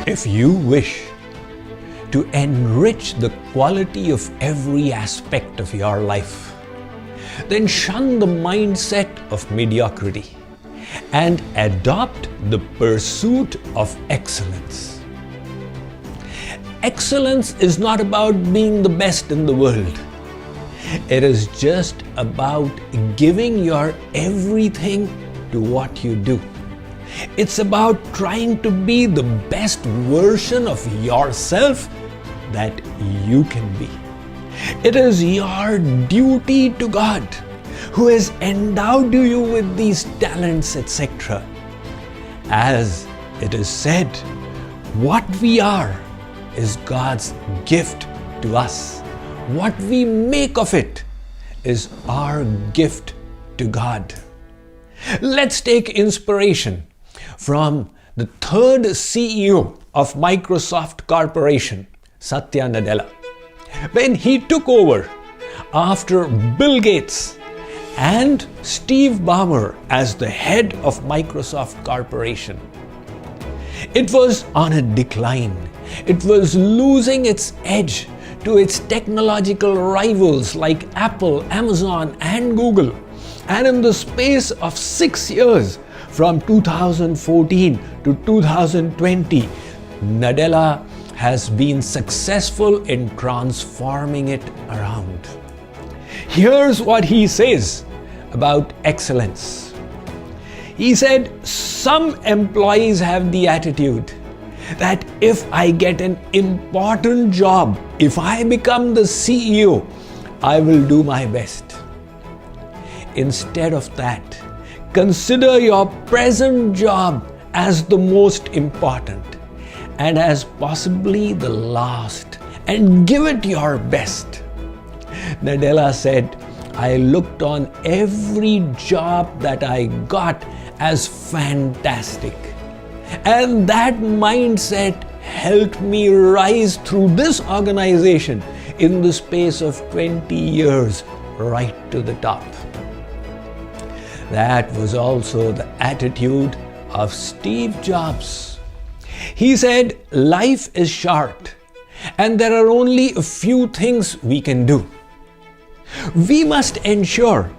If you wish to enrich the quality of every aspect of your life, then shun the mindset of mediocrity and adopt the pursuit of excellence. Excellence is not about being the best in the world. It is just about giving your everything to what you do. It's about trying to be the best version of yourself that you can be. It is your duty to God, who has endowed you with these talents, etc. As it is said, what we are is God's gift to us. What we make of it is our gift to God. Let's take inspiration from the third CEO of Microsoft Corporation, Satya Nadella, when he took over after Bill Gates and Steve Ballmer as the head of Microsoft Corporation. It was on a decline. It was losing its edge to its technological rivals like Apple, Amazon, and Google. And in the space of 6 years, from 2014 to 2020, Nadella has been successful in transforming it around. Here's what he says about excellence. He said, some employees have the attitude that if I get an important job, if I become the CEO, I will do my best. Instead of that, consider your present job as the most important and as possibly the last, and give it your best. Nadella said, I looked on every job that I got as fantastic. And that mindset helped me rise through this organization in the space of 20 years right to the top. That was also the attitude of Steve Jobs. He said, life is short and there are only a few things we can do. We must ensure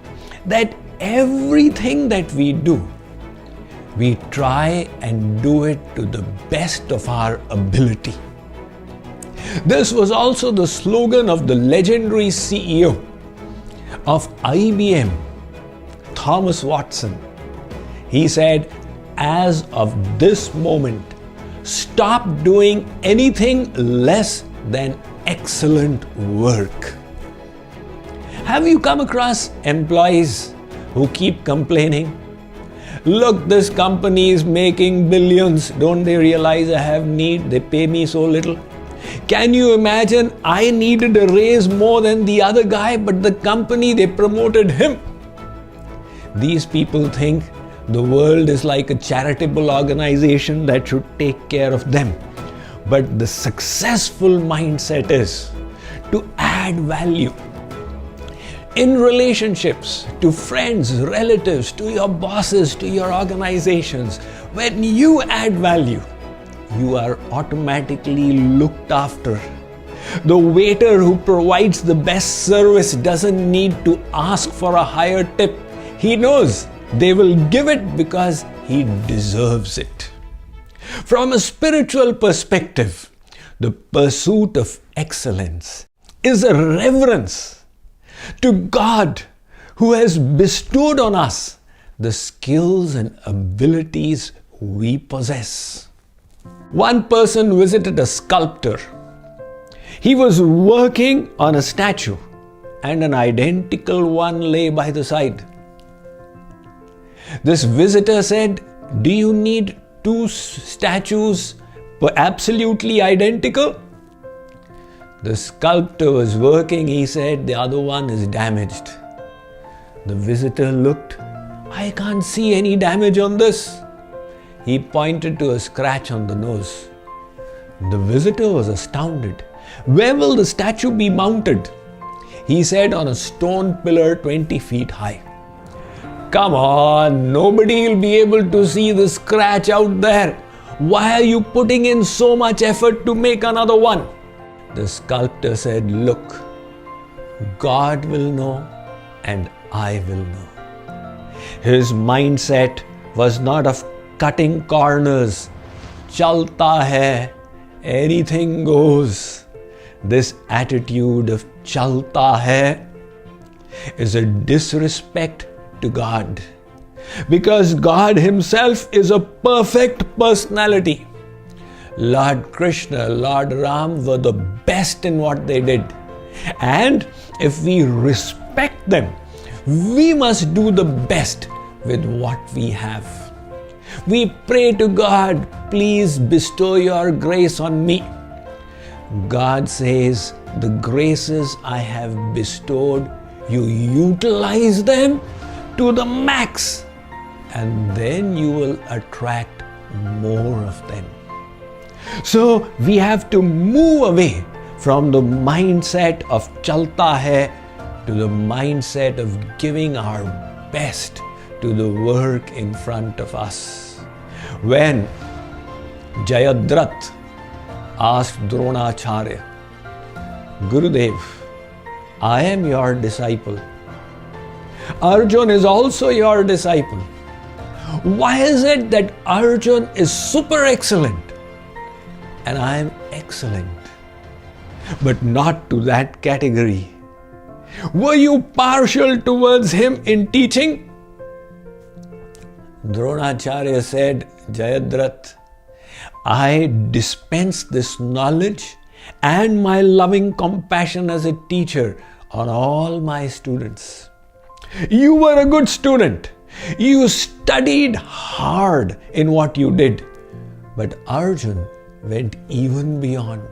that everything that we do, we try and do it to the best of our ability. This was also the slogan of the legendary CEO of IBM, Thomas Watson. He said, as of this moment, stop doing anything less than excellent work. Have you come across employees who keep complaining? Look, this company is making billions. Don't they realize I have need? They pay me so little. Can you imagine? I needed a raise more than the other guy, but the company, they promoted him. These people think the world is like a charitable organization that should take care of them. But the successful mindset is to add value. In relationships, to friends, relatives, to your bosses, to your organizations, when you add value, you are automatically looked after. The waiter who provides the best service doesn't need to ask for a higher tip. He knows they will give it because he deserves it. From a spiritual perspective, the pursuit of excellence is a reverence to God, who has bestowed on us the skills and abilities we possess. One person visited a sculptor. He was working on a statue and an identical one lay by the side. This visitor said, do you need two statues absolutely identical? The sculptor was working. He said, the other one is damaged. The visitor looked. I can't see any damage on this. He pointed to a scratch on the nose. The visitor was astounded. Where will the statue be mounted? He said on a stone pillar 20 feet high. Come on, nobody will be able to see the scratch out there. Why are you putting in so much effort to make another one? The sculptor said, look, God will know and I will know. His mindset was not of cutting corners. Chalta hai, anything goes. This attitude of chalta hai is a disrespect to God, because God Himself is a perfect personality. Lord Krishna, Lord Ram were the best in what they did. And if we respect them, we must do the best with what we have. We pray to God, please bestow your grace on me. God says, the graces I have bestowed, you utilize them to the max, and then you will attract more of them. So we have to move away from the mindset of chalta hai to the mindset of giving our best to the work in front of us. When Jagadguru asked Dronacharya, Gurudev, I am your disciple. Arjun is also your disciple. Why is it that Arjun is super excellent and I am excellent, but not to that category? Were you partial towards him in teaching? Dronacharya said, Jagadguru, I dispense this knowledge and my loving compassion as a teacher on all my students. You were a good student. You studied hard in what you did. But Arjun went even beyond.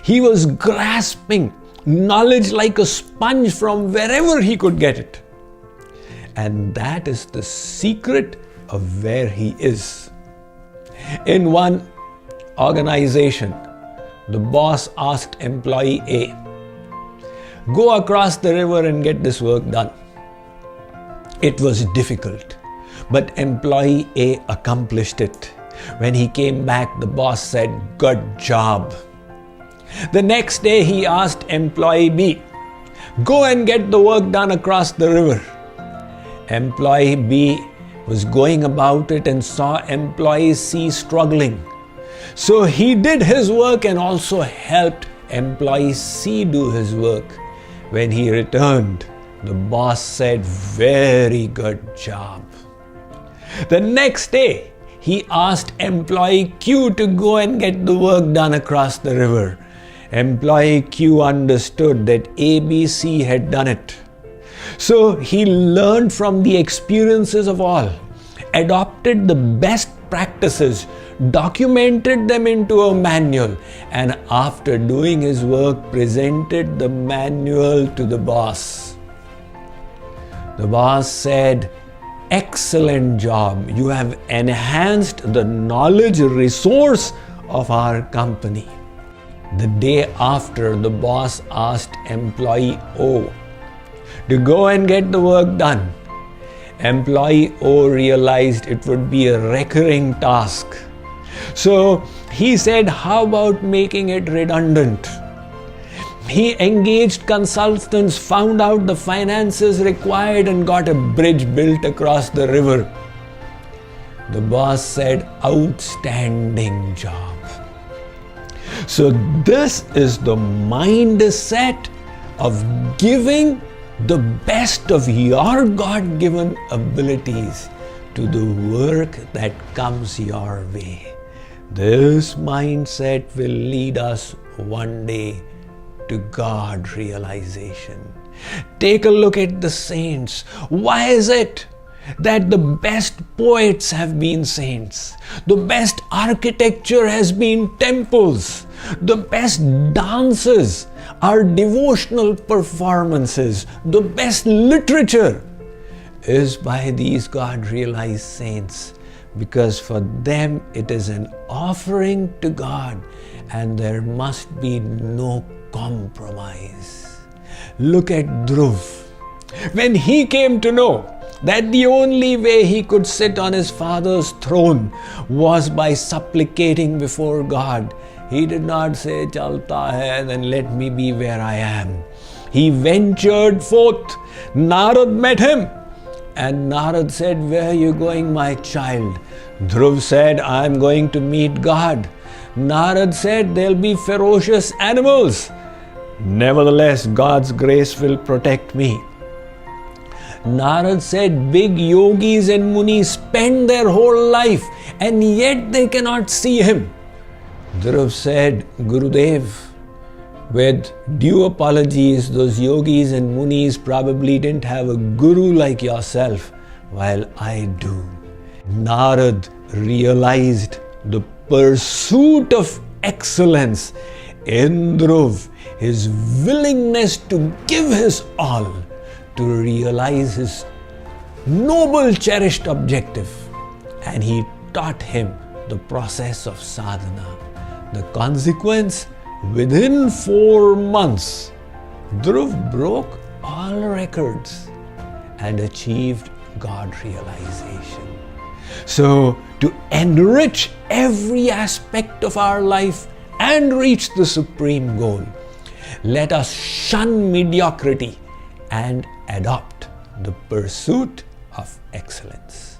He was grasping knowledge like a sponge from wherever he could get it. And that is the secret of where he is. In one organization, the boss asked employee A, go across the river and get this work done. It was difficult, but employee A accomplished it. When he came back, the boss said, good job. The next day he asked employee B, go and get the work done across the river. Employee B was going about it and saw employee C struggling. So he did his work and also helped employee C do his work. When he returned, the boss said, very good job. The next day, he asked employee Q to go and get the work done across the river. Employee Q understood that ABC had done it. So he learned from the experiences of all, adopted the best practices, documented them into a manual, and after doing his work, presented the manual to the boss. The boss said, excellent job. You have enhanced the knowledge resource of our company. The day after, the boss asked employee O to go and get the work done. Employee O realized it would be a recurring task. So he said, how about making it redundant? He engaged consultants, found out the finances required and got a bridge built across the river. The boss said, outstanding job. So this is the mindset of giving the best of your God-given abilities to the work that comes your way. This mindset will lead us one day to God realization. Take a look at the saints. Why is it that the best poets have been saints? The best architecture has been temples. The best dances are devotional performances. The best literature is by these God-realized saints, because for them it is an offering to God and there must be no compromise. Look at Dhruv. When he came to know that the only way he could sit on his father's throne was by supplicating before God, he did not say, "Chalta hai, then let me be where I am." He ventured forth. Narad met him. And Narad said, "Where are you going, my child?" Dhruv said, "I'm going to meet God." Narad said, "There'll be ferocious animals. Nevertheless, God's grace will protect me." Narad said, "Big yogis and munis spend their whole life and yet they cannot see him." Dhruv said, "Gurudev, with due apologies, those yogis and munis probably didn't have a guru like yourself, while I do." Narad realized the pursuit of excellence in Dhruv, his willingness to give his all to realize his noble cherished objective, and he taught him the process of sadhana. The consequence, within 4 months, Dhruv broke all records and achieved God realization. So, to enrich every aspect of our life and reach the supreme goal, let us shun mediocrity and adopt the pursuit of excellence.